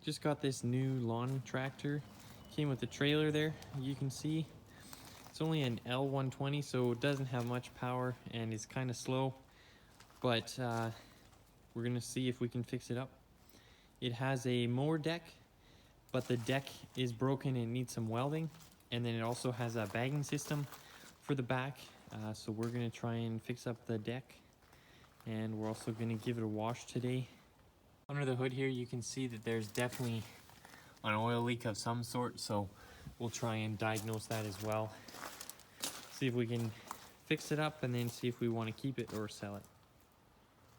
Just got this new lawn tractor. Came with the trailer there, you can see. It's only an L120, so it doesn't have much power and is kind of slow. But we're gonna see if we can fix it up. It has a mower deck, but the deck is broken and needs some welding. And then it also has a bagging system for the back. So we're gonna try and fix up the deck. And we're also gonna give it a wash today. Under the hood here, you can see that there's definitely an oil leak of some sort. So we'll try and diagnose that as well. See if we can fix it up and then see if we want to keep it or sell it.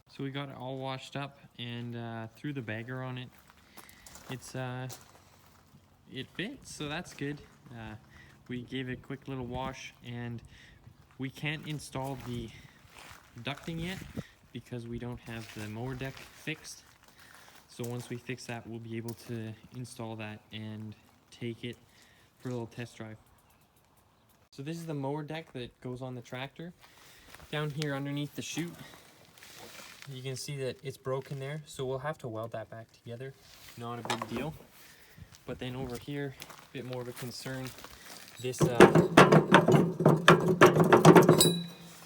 So we got it all washed up and threw the bagger on it. It fits, so that's good. We gave it a quick little wash, and we can't install the ducting yet because we don't have the mower deck fixed. So once we fix that, we'll be able to install that and take it for a little test drive. So this is the mower deck that goes on the tractor. Down here underneath the chute, you can see that it's broken there, so we'll have to weld that back together. Not a big deal. But then over here, a bit more of a concern. This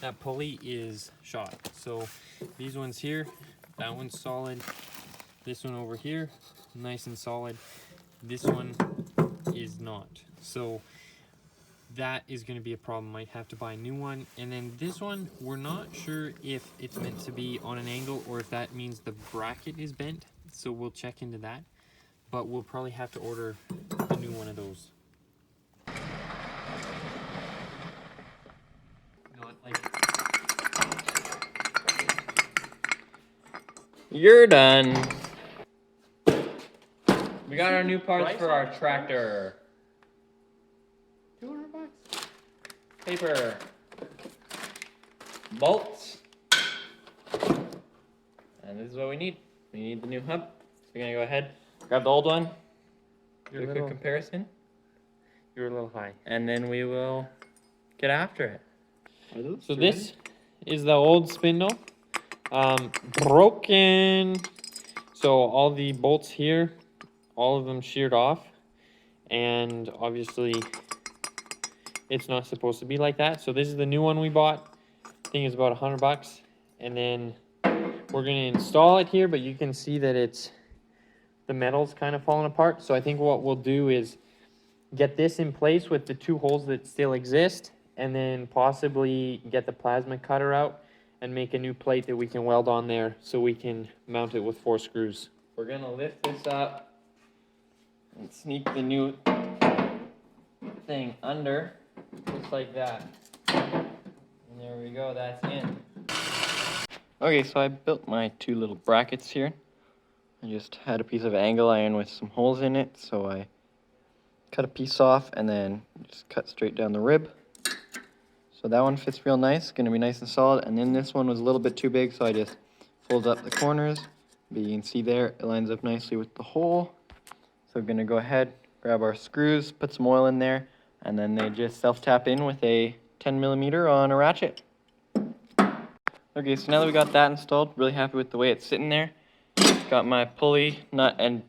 that pulley is shot. So these ones here, that one's solid. This one over here, nice and solid. This one is not. So that is going to be a problem. Might have to buy a new one. And then this one, we're not sure if it's meant to be on an angle or if that means the bracket is bent. So we'll check into that. But we'll probably have to order a new one of those. You're done. We got our new parts for our tractor. $200. Paper. Bolts. And this is what we need. We need the new hub. So we're gonna go ahead, grab the old one, do a quick comparison. You're a little high. And then we will get after it. So this is the old spindle. Broken. So all the bolts here, all of them sheared off. And obviously it's not supposed to be like that. So this is the new one we bought. I think it's about $100. And then we're gonna install it here, but you can see that the metal's kind of falling apart. So I think what we'll do is get this in place with the two holes that still exist, and then possibly get the plasma cutter out and make a new plate that we can weld on there so we can mount it with 4 screws. We're gonna lift this up and sneak the new thing under, just like that. And there we go, that's in. Okay, so I built my 2 little brackets here. I just had a piece of angle iron with some holes in it, so I cut a piece off and then just cut straight down the rib. So that one fits real nice, gonna be nice and solid. And then this one was a little bit too big, so I just folded up the corners. But you can see there, it lines up nicely with the hole. So we're gonna go ahead, grab our screws, put some oil in there, and then they just self-tap in with a 10mm on a ratchet. Okay, so now that we got that installed, really happy with the way it's sitting there. Got my pulley, nut, and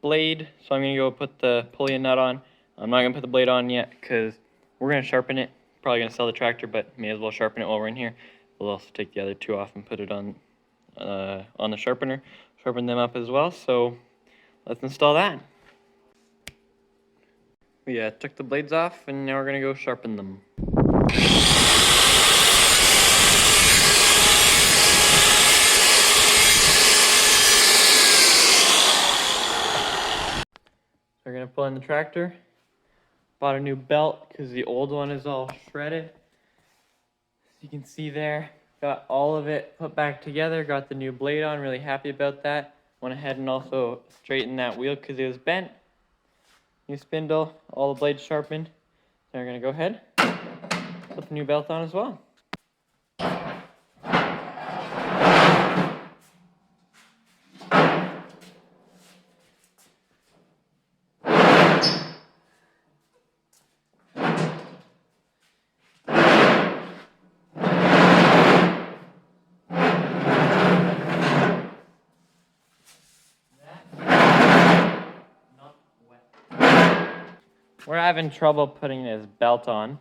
blade, so I'm gonna go put the pulley and nut on. I'm not gonna put the blade on yet because we're gonna sharpen it. Probably gonna sell the tractor, but may as well sharpen it while we're in here. We'll also take the other 2 off and put it on the sharpener, sharpen them up as well. So let's install that. We took the blades off, and now we're gonna go sharpen them. We're gonna pull in the tractor. Bought a new belt because the old one is all shredded. As you can see there, got all of it put back together, got the new blade on, really happy about that. Went ahead and also straightened that wheel because it was bent. New spindle, all the blades sharpened. So we're gonna go ahead, put the new belt on as well. We're having trouble putting his belt on.